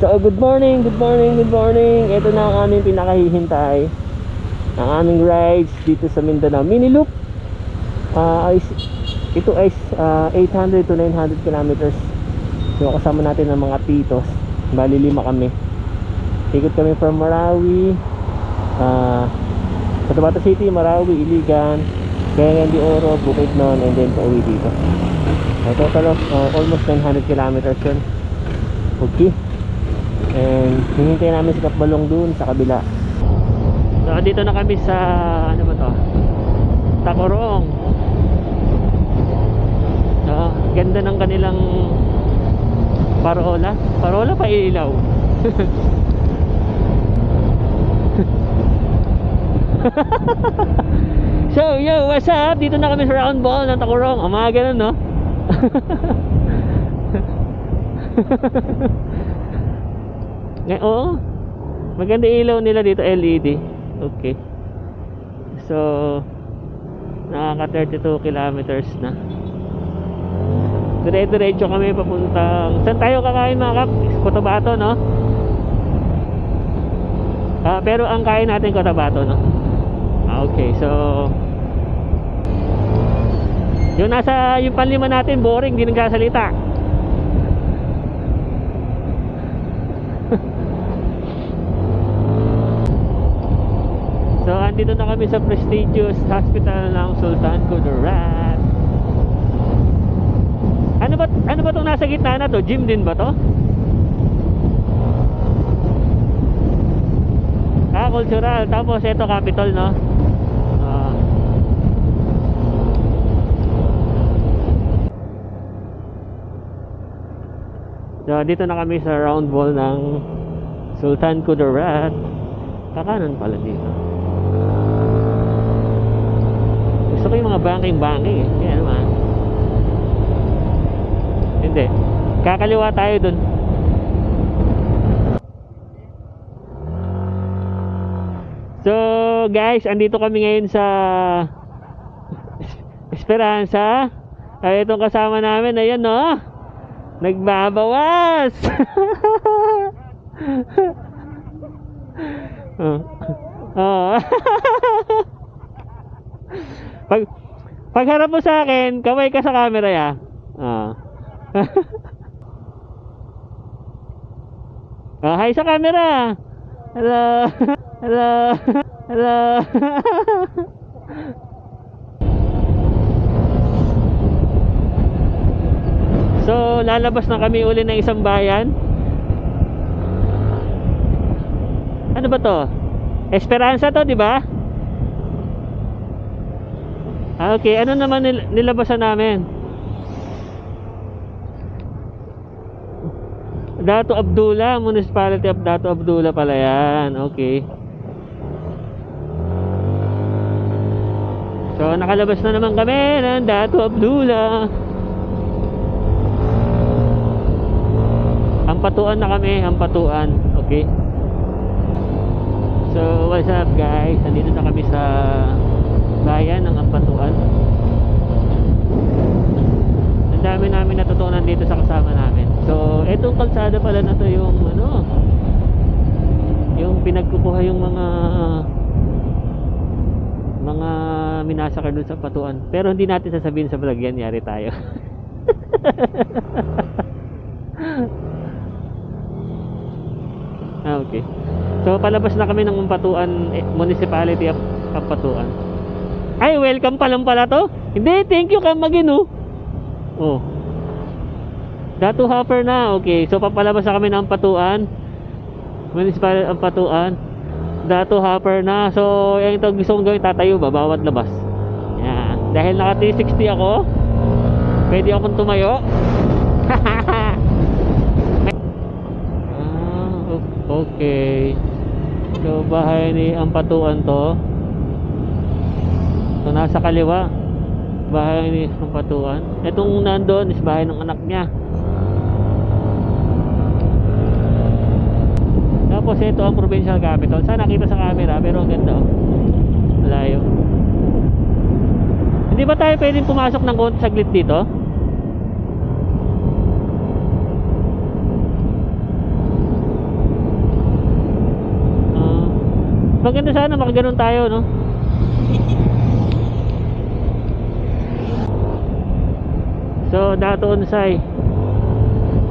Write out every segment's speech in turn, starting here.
So good morning, good morning, good morning. Ito na ang aming pinakahihintay, ang aming rides dito sa Mindanao. Mini loop. Ito ay 800 to 900 kilometers. So kasama natin ng mga titos. Bali 5 kami. Ikot kami from Marawi, Cotabato City, Marawi, Iligan, Cagayan de Oro, Bukidnon, and then pauwi dito. A total of almost 900 kilometers yun. Okay. And hinihintay namin si Kapbalong dun sa kabila. So dito na kami sa ano ba to? Tacorong. So ganda ng kanilang parola. Parola pa ilaw. So yo, what's up? Dito na kami sa round ball ng Tacorong. Mga ganun, no? Oo, maganda ilaw nila dito, LED. Okay. So nakaka 32 kilometers na. Dire-diretso kami papuntang, saan tayo kakain mga kap? Cotabato, no? Pero ang kain natin Cotabato, no? Okay, so yung nasa, yung panlima natin boring, di nagsasalita. So andito na kami sa prestigious hospital ng Sultan Kudarat. Ano ba itong nasa gitna na to? Gym din ba to? Cultural. Tapos ito Capitol, no? So dito na kami sa round ball ng Sultan Kudarat. Kakanan pala dito. Gusto ko yung mga banking-banking eh. Yan naman. Hindi. Kakaliwa tayo dun. So guys, andito kami ngayon sa Esperanza. Itong kasama namin, ayan, no? Nagbabawas. Pag harap mo sa akin, kamay ka sa camera, ya. Hi sa camera. Hello. Hello. Hello. So lalabas na kami uli ng isang bayan. Ano ba to? Esperanza to, di ba? Okay, ano naman nilabasan namin? Dato Abdullah, Municipality of Dato Abdullah pala yan. Okay. So nakalabas na naman kami ng Dato Abdullah. Ampatuan na kami, Ampatuan. Okay. So what's up guys? Nandito na kami sa bayan ng Ampatuan. Ang dami namin natutunan dito sa kasama namin. So etong kalsada pala na to yung ano, yung pinagkukuha yung mga minasakar dun sa Ampatuan. Pero hindi natin sasabihin sa vlog yan, yari tayo. Okay. So palabas na kami ng Ampatuan, Municipality of Ampatuan. Ay, welcome pa lang pala to? Hindi, thank you Kamagino. Oh. Dato Hopper na. Okay, so papalabas na kami ng Ampatuan, Municipality of Ampatuan. Dato Hopper na. So, yung ito gusto kong gawin, tatayo ba bawat labas. Yan. Dahil naka 360 ako, pwede akong tumayo. Okay. So bahay ni Ampatuan to. So nasa kaliwa, bahay ni Ampatuan. Itong nandoon is bahay ng anak niya. Tapos ito ang provincial capital. Sana nakita sa camera, pero ang ganda, oh. Malayo. Hindi ba tayo pwedeng pumasok ng konti saglit dito? maganda sana makaganon tayo, no? So, Dato Onsay.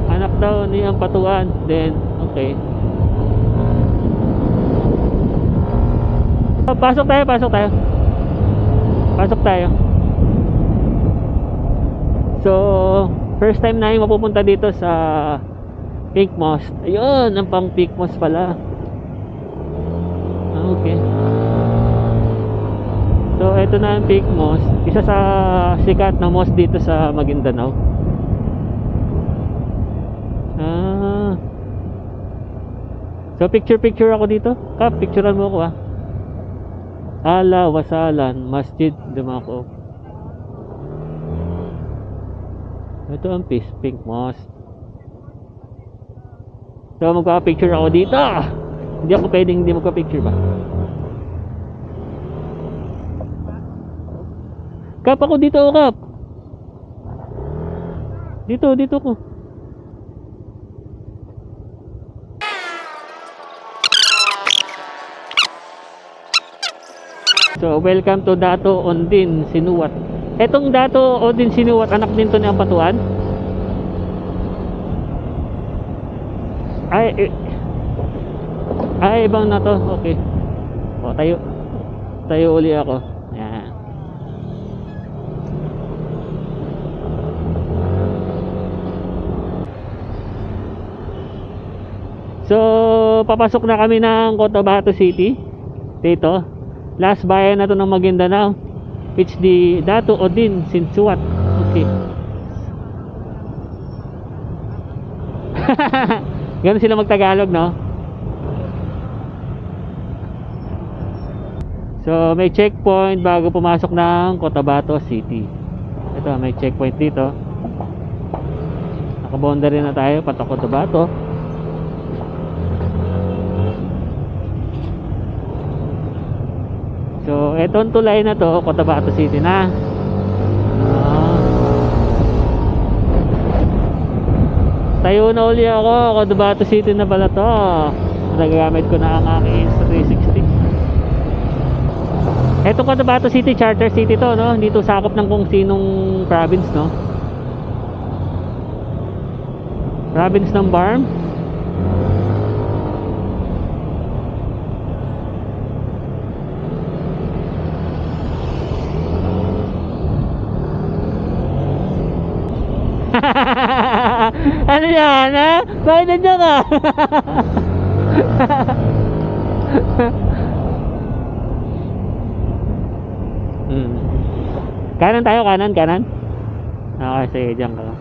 Anak daw ni Ampatuan. Then, okay. Pasok tayo, pasok tayo. Pasok tayo. So, first time na yung mapupunta dito sa Pink Moss. Ayun, ang pang Pink Moss pala. Okay. So, ito na ang Pink Moss. Isa sa sikat na moss dito sa Maguindanao. So, picture ako dito. Kap, picturean mo ako Ala Wasalan Masjid Dumako. Ito ang Pink Moss. So, magpapicture ako dito. Hindi ako pwedeng hindi magpa-picture ba? Kap, ako dito, Kap. Dito ko. So, welcome to Dato Ondin Sinuwat. Etong Dato Ondin Sinuwat, anak din to ni Ampatuan? Ay, ibang na to. Okay. O, tayo uli ako. Yan. So, papasok na kami ng Cotabato City. Dito. Last bayan na to ng Maguindanao. It's the Dato Ondin Sinuwat. Okay. Ganun sila magtagalog, no? So, may checkpoint bago pumasok ng Cotabato City. Ito, may checkpoint dito. Nakaboundary na tayo, patok Cotabato. So, etong tulay na to, Cotabato City na. Tayo na uli ako, Cotabato City na pala to. Nagagamit ko na ang aking Insta360. Etong Cotabato City, charter city to, no? Hindi to sakop ng kung sinong province, no? Province ng Barm. Ano yan, ha? Bakit nandiyan ka? Kanan tayo, kanan. Okay, sige, dyan ka.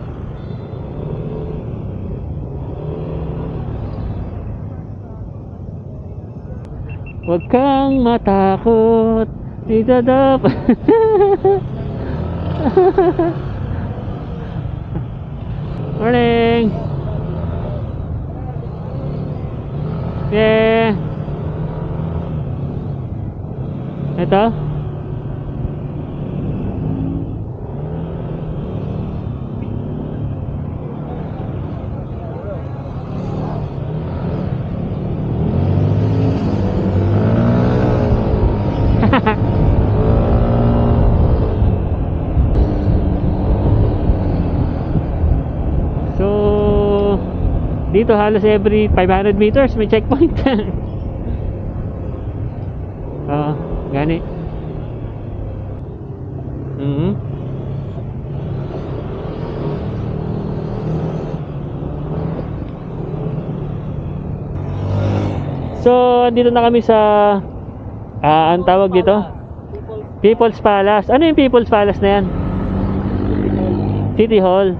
Huwag kang matakot, dito dapat. Morning. Yeah. Ito. Dito halos every 500 meters may checkpoint. Gani. So, andito na kami sa ang tawag dito? People's Palace. Ano yung People's Palace na yan? City Hall.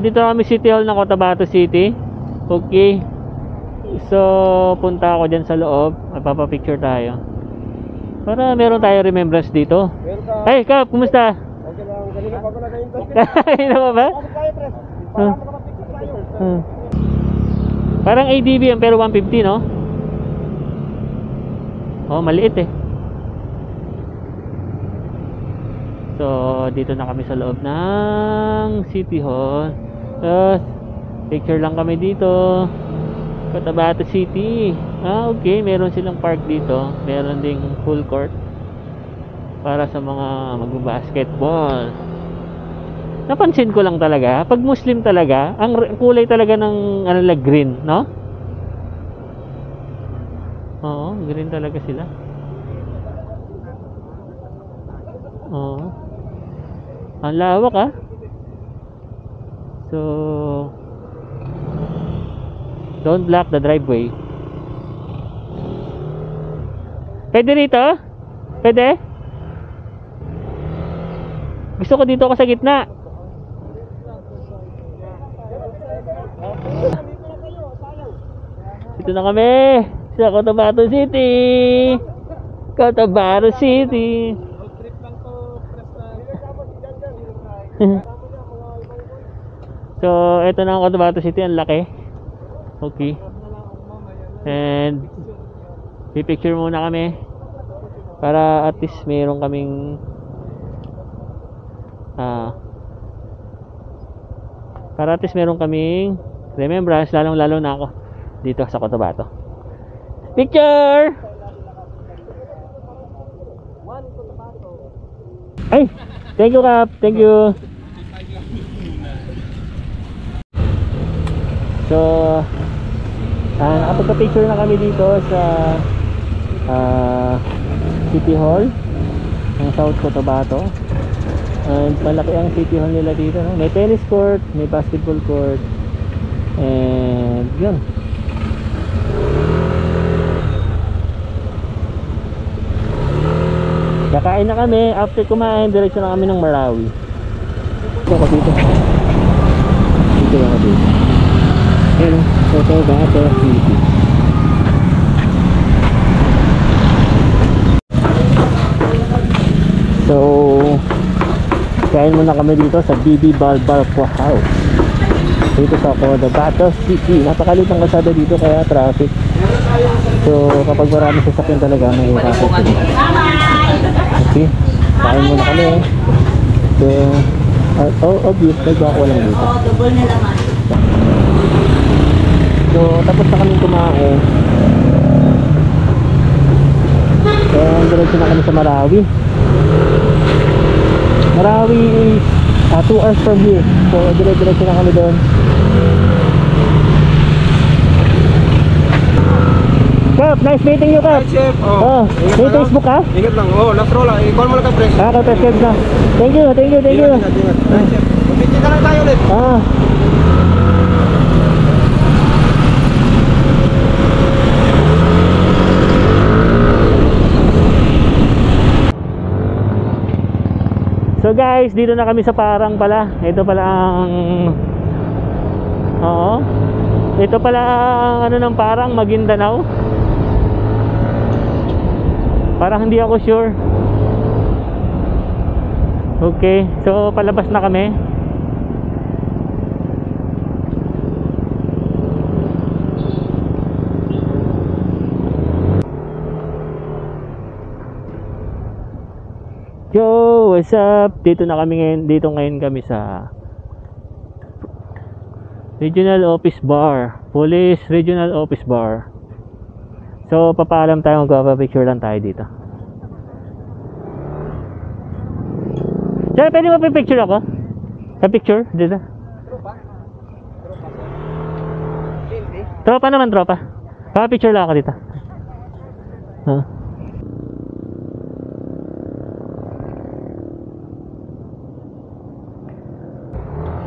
Dito kami City Hall ng Cotabato City. Okay. So, punta ako dyan sa loob. Magpapapicture tayo. Para meron tayo remembrance dito. Hey, Kap, kumusta? Okay lang. Kanina pa ako nag-invest. Kanina pa ba? Pasok tayo, Pres. Para makapag-picture tayo. Parang ADB yan, pero 150, no? Oh, maliit eh. So, dito na kami sa loob ng City Hall. Picture lang kami dito. Cotabato City. Ah, okay. Meron silang park dito. Meron ding full court para sa mga magbabasketball. Napansin ko lang talaga, pag Muslim talaga, ang kulay talaga ng ano lang, green, no? Oo, green talaga sila. Oo. Ang lawak ah. So, don't block the driveway. Pwede rito? Pwede? Gusto ko dito ako sa gitna. Dito na kami sa Cotabato City. Cotabato City. So, ito na ang Cotabato City. Ang laki. Okay. And pipicture muna kami para at least mayroon kaming para at least meron kaming remembrance, lalong lalo na ako dito sa Cotabato. Picture! Ay! Thank you, Kap! Thank you! So, nakapagpa-picture na kami dito sa City Hall ng South Cotabato. And malaki ang City Hall nila dito, no? May tennis court, may basketball court, and yun. Kakain na kami. After kumain, diretso na kami ng Marawi. Dito ako dito. Dito ako dito. Ayan, Cotabato City. So, kain muna kami dito sa BB Barbarco House dito sa Cotabato City. Napakalit ang kalsada dito kaya traffic. So kapag marami sasakyan talaga may traffic. Okay, kain muna kami. So obvious, nagbago lang dito. So tapos na kami kumain. So diretso na kami sa Marawi. Marawi is 2 hours from here. So dire-diretso na kami doon. Kap, nice meeting you, Kap. Hi, Chef. May Facebook ka? Ingat lang. Last roll lang. I-call mo lang ka, Pres. Ka-prescribe na. Thank you. Ingat. Hi, Chef. Picture ka lang tayo ulit. So guys, dito na kami sa Parang pala. Ito pala ang ito pala ang ano ng Parang, Maguindanao. Parang hindi ako sure. Okay, so palabas na kami. Yo, what's up? Dito na kami ngayon, dito ngayon kami sa Regional Office Bar, Police Regional Office Bar. So papaalam tayo, magpapapicture lang tayo dito. Diyan, pwede mo pipicture ako? Sa picture? Dito? Tropa naman, tropa. Papapicture lang ako dito.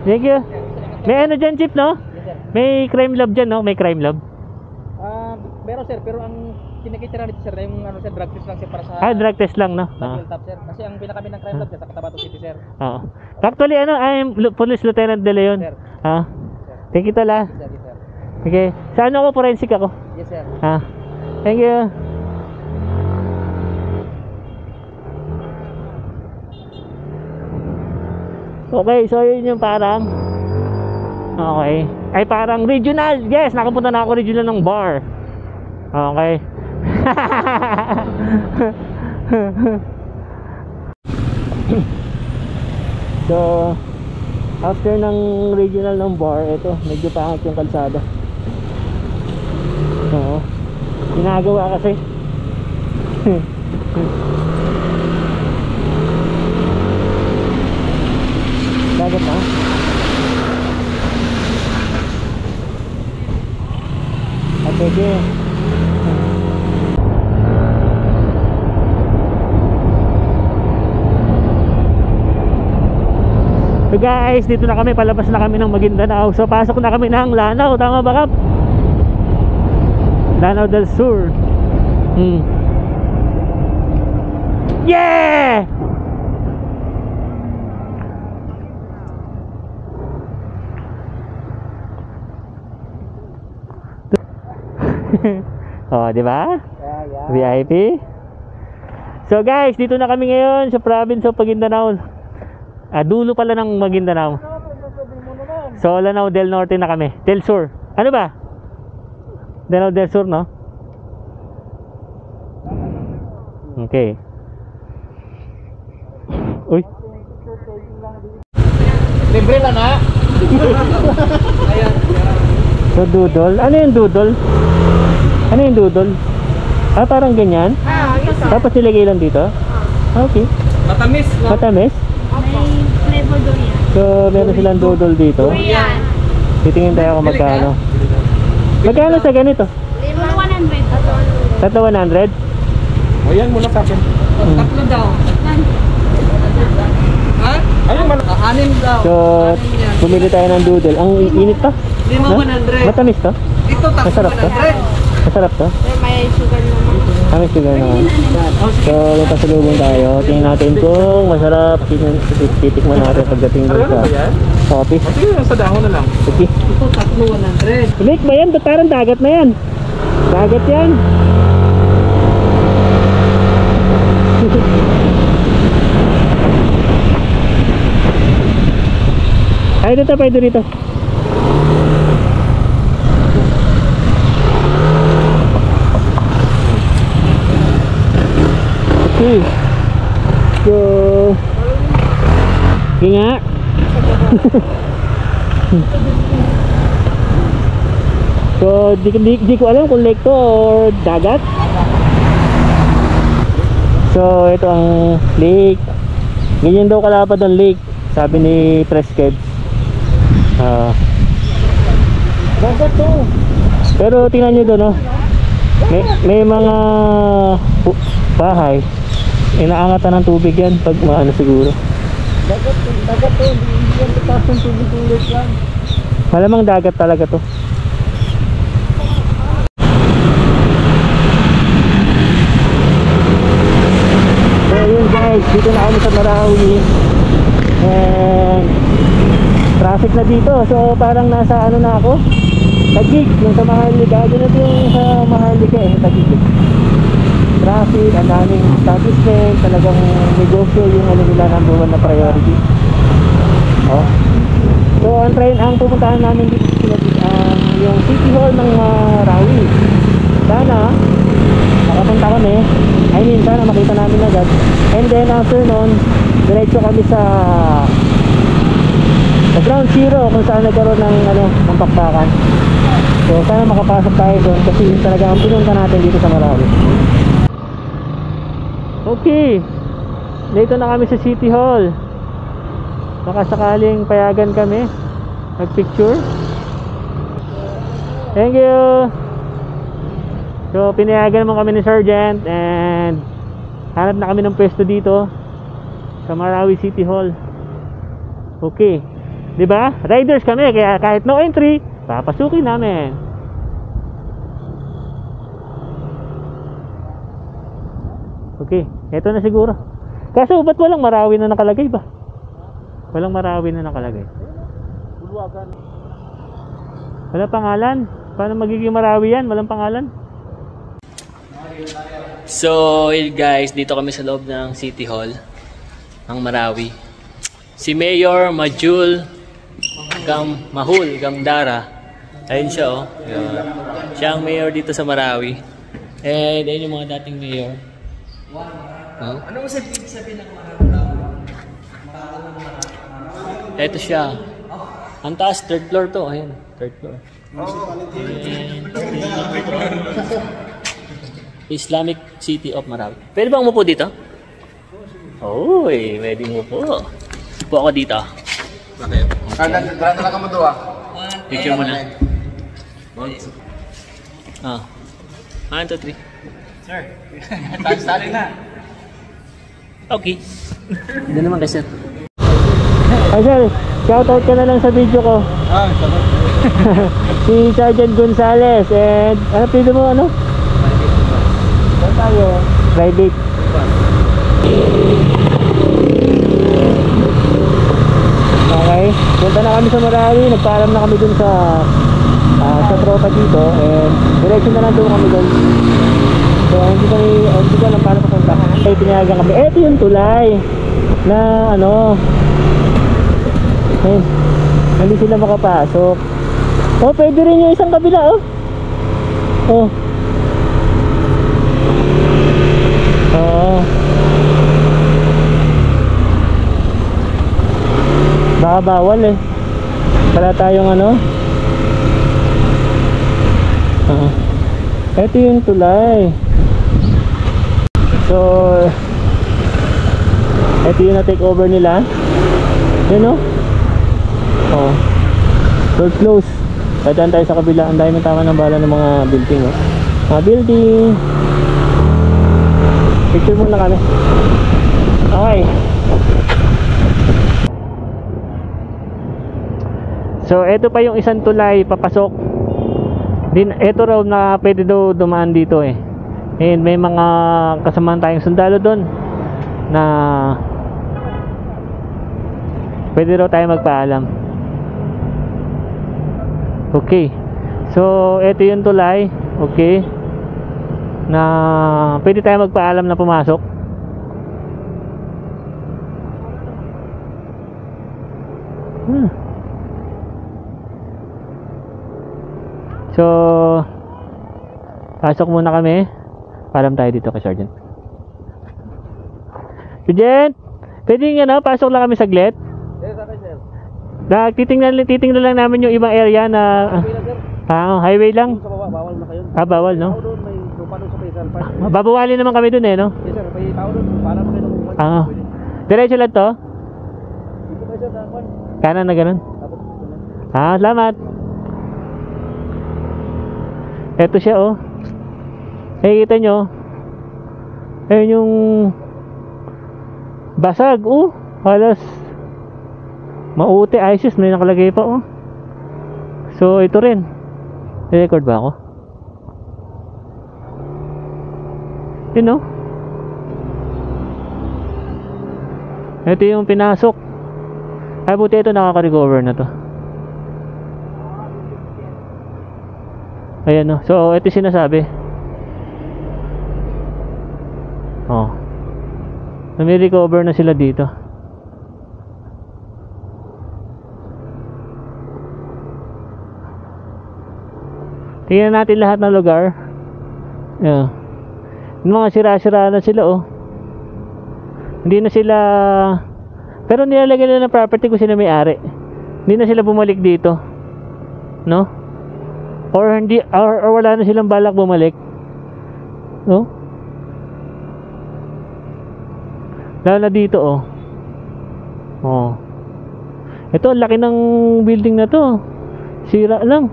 Thank you. May ano dyan, Chip, no? May crime lab dyan, no? May crime lab. Pero sir, pero ang kinikitira nito sir, yung ano sir, drug test lang sir para sa Drug test lang, no? top sir. Kasi ang pinakami ng crime lab sa Cotabato City sir. Oo. Actually, I'm Police Lieutenant De Leon. Sir. Thank you tala. Yes sir. Okay. Sa ano ako? Forensic ako. Yes sir. Thank you. Okay, so yun yung Parang. Okay. Ay, Parang regional. Yes, nakapunta na ako regional ng bar. Okay. So, after ng regional ng bar, ito, medyo pangit yung kalsada. Oo. Ginagawa kasi. Dagat ha? Ah, pwede. So guys, dito na kami, palabas na kami ng Maguindanao. So pasok na kami ng Lanao, tama ba Kap? Lanao del Sur. Yeah! Oh, di ba? VIP. So guys, dito na kami ngayon sa province of Maguindanao. Dulo pala ng Maguindanao. So Lanao del Norte na kami. Del Sur. Ano ba? Lanao del Sur, no? Okay. Uy. Libre lang na. So doodle. Ano yung doodle? Ano yung doodle? Ah, parang ganyan? Tapos ilagay lang dito? Okay. Matamis. Matamis? May flavor durian. So meron silang doodle dito. Durian. Titingin tayo kung magkano. Magkano sa ganito? 100. Tatlo 100? O yan muna sa akin. Tatlo daw. Ha? Ayun, Anim daw. So bumili tayo ng doodle. Ang init pa? 5 100. Matamis to? Ito Masarap to? 100. Masarap to? May sugar naman. May sugar naman. So may pasalubong tayo. Tingnan natin kung masarap. Titikman natin pagdating Ano dito ba yan? sa coffee. O sige, sa dahon na lang. Okay. Ito tatlo 100. Lake ba yan? Parang dagat na yan. Dagat yan. Ay, dito pa dito. Okay. So, yun nga. So, di ko alam kung lake to or dagat. So, ito ang lake. Ganyan daw kalapad ang lake, sabi ni Preskebs. Dagat to. Pero tingnan nyo doon, no? May mga bahay. Inaangatan ng tubig yan pag maano siguro. Dagat to. Hindi yan taas ng tubig ulit lang. Malamang dagat talaga to. So yun guys, dito na kami sa Marawi. And traffic na dito. So parang nasa ano na ako, Taguig, yung sa Maharlika. Ganito yung sa Maharlika eh, Taguig. Traffic, ang daming establishment, talagang negosyo yung ano nila, number one na priority. Oh. So ang pupuntahan namin dito yung City Hall ng Marawi. Sana makapunta kami. I mean, sana makita namin agad. And then after nun, diretso kami sa ground zero kung saan nagkaroon ng ng pakpakan. So sana makapasok tayo doon kasi yun talaga ang pinunta natin dito sa Marawi. Okay, dito na kami sa City Hall. Baka sakaling payagan kami mag-picture. Thank you. So pinayagan naman kami ni Sergeant and hanap na kami ng pwesto dito sa Marawi City Hall. Okay, diba? Riders kami, kaya kahit no entry, papasukin namin. Okay, eto na siguro. Kaso ba't walang Marawi na nakalagay ba? Walang Marawi na nakalagay. Walang pangalan. Paano magiging Marawi yan? Walang pangalan. So guys, dito kami sa loob ng City Hall ng Marawi. Si Mayor Majul Mahul Gamdara. Ayun siya, oh. Yun. Siya ang mayor dito sa Marawi. And ayun yung mga dating mayor. Huh? Ano mo sabihin ng Marawi? Ito siya. Ang taas, third floor to. Ayun, third floor. Islamic City of Marawi. Pwede bang umupo dito? Uy, pwede umupo. Upo ako dito. Bakit? Kaya na lang ka mo doon. Picture mo na. Ah. 1, 2, 3. Sir, tali na. Okay. Hindi naman kasi. Ay sir, shoutout ka na lang sa video ko. Sabat. Si Sergeant Gonzales and ano pwede mo ano? Saan tayo? Private. Okay, punta na kami sa Marawi, nagpaalam na kami dun sa tropa dito and direction na lang doon kami dun. So hindi ko alam paano papunta. Ay pinayagan kami. Eto yung tulay na ano. Ayun, hindi sila makapasok. Oh, pwede rin yung isang kabila oh. Oh. Oo. Baka bawal eh. Wala tayong ano. Ito yung tulay. So ito yung na-take over nila. Yun oh. Oh. Doors close. Dadaan tayo sa kabila. Ang dami ng tama ng bala ng mga building oh. Mga building. Picture muna kami. Okay. So ito pa yung isang tulay papasok. Din ito raw na pwede daw dumaan dito eh. And may mga kasamahan tayong sundalo doon na pwede raw tayo magpaalam. Okay. So ito yung tulay. Okay. Na pwede tayo magpaalam na pumasok. So pasok muna kami. Paalam tayo dito kay Sergeant. Sergeant, pwede nga na pasok lang kami saglit. Yes, okay, sir. Titingnan lang namin yung ibang area na highway lang. Sa baba, bawal na kayo. Bawal no? Tao doon, may lupa doon sa Quezon Park. Babawali naman kami dun eh no? Yes, sir, may tao doon. Para mo kayo ng uman. Diretso lang to? Dito kayo, sir, nakakon. Kanan na ganun? Tapos, Salamat. Eto siya oh. Nakikita nyo? Ayun yung basag oh. Halos mauti, ISIS may nakalagay pa oh. So ito rin. I-record ba ako? Yun oh. Ito yung pinasok. Ay buti ito nakaka-recover na to. Ayan no. So ito sinasabi. Oh. Nami-recover na sila dito. Tingnan natin lahat ng lugar. Yeah. Mga sira-sira na sila oh. Hindi na sila, pero nilalagay nila ng property kung sino may-ari. Hindi na sila bumalik dito. No? Or hindi, or wala na silang balak bumalik. No? Lalo na dito oh. Oh. Ito laki ng building na to. Sira lang.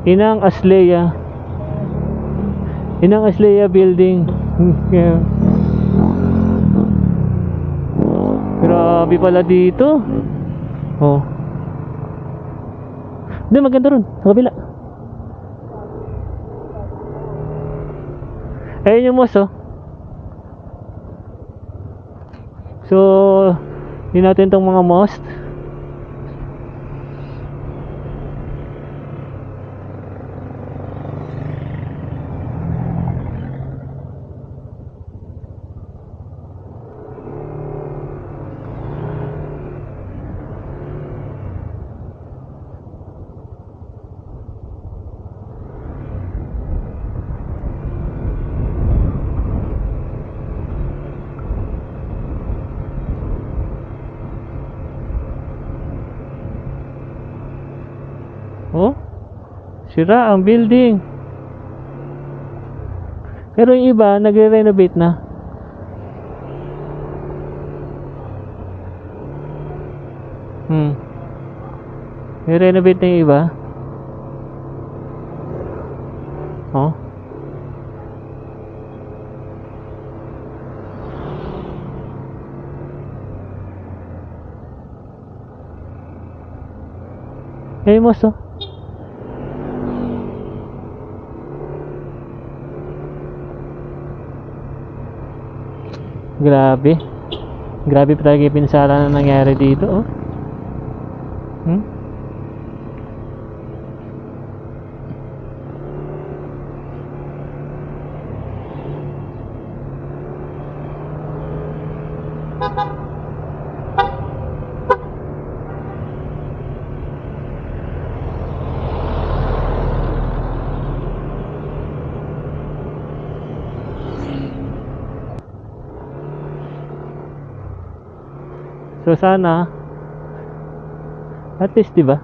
Inang Asleya building. Yeah. Grabe pala dito. Oh. Hindi maganda ron sa kabila. Ayun yung mosque oh. So hindi natin tong mga mosque. Sira ang building. Pero yung iba, nagre-renovate na. Nagre-renovate na yung iba. Oh. Famous, oh. Grabe. Grabe pa talaga yung pinsala na nangyari dito, oh. So sana at least, di ba?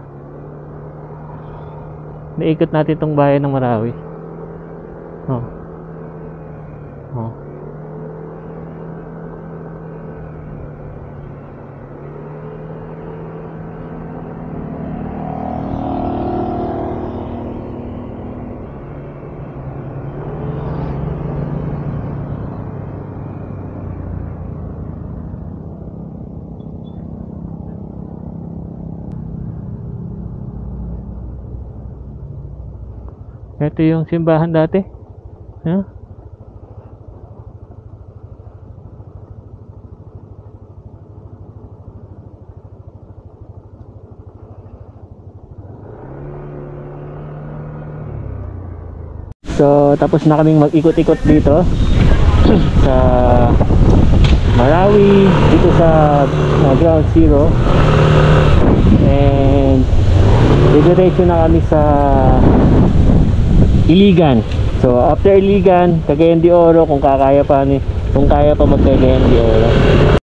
Naikot natin tong bayan ng Marawi. Oh. Oh. Ito yung simbahan dati. Huh? So, tapos na kaming mag-ikot-ikot dito sa Marawi, dito sa Ground Zero. And didiretso na kami sa Iligan. So after Iligan, Cagayan de Oro kung kaya pa mag Cagayan de Oro.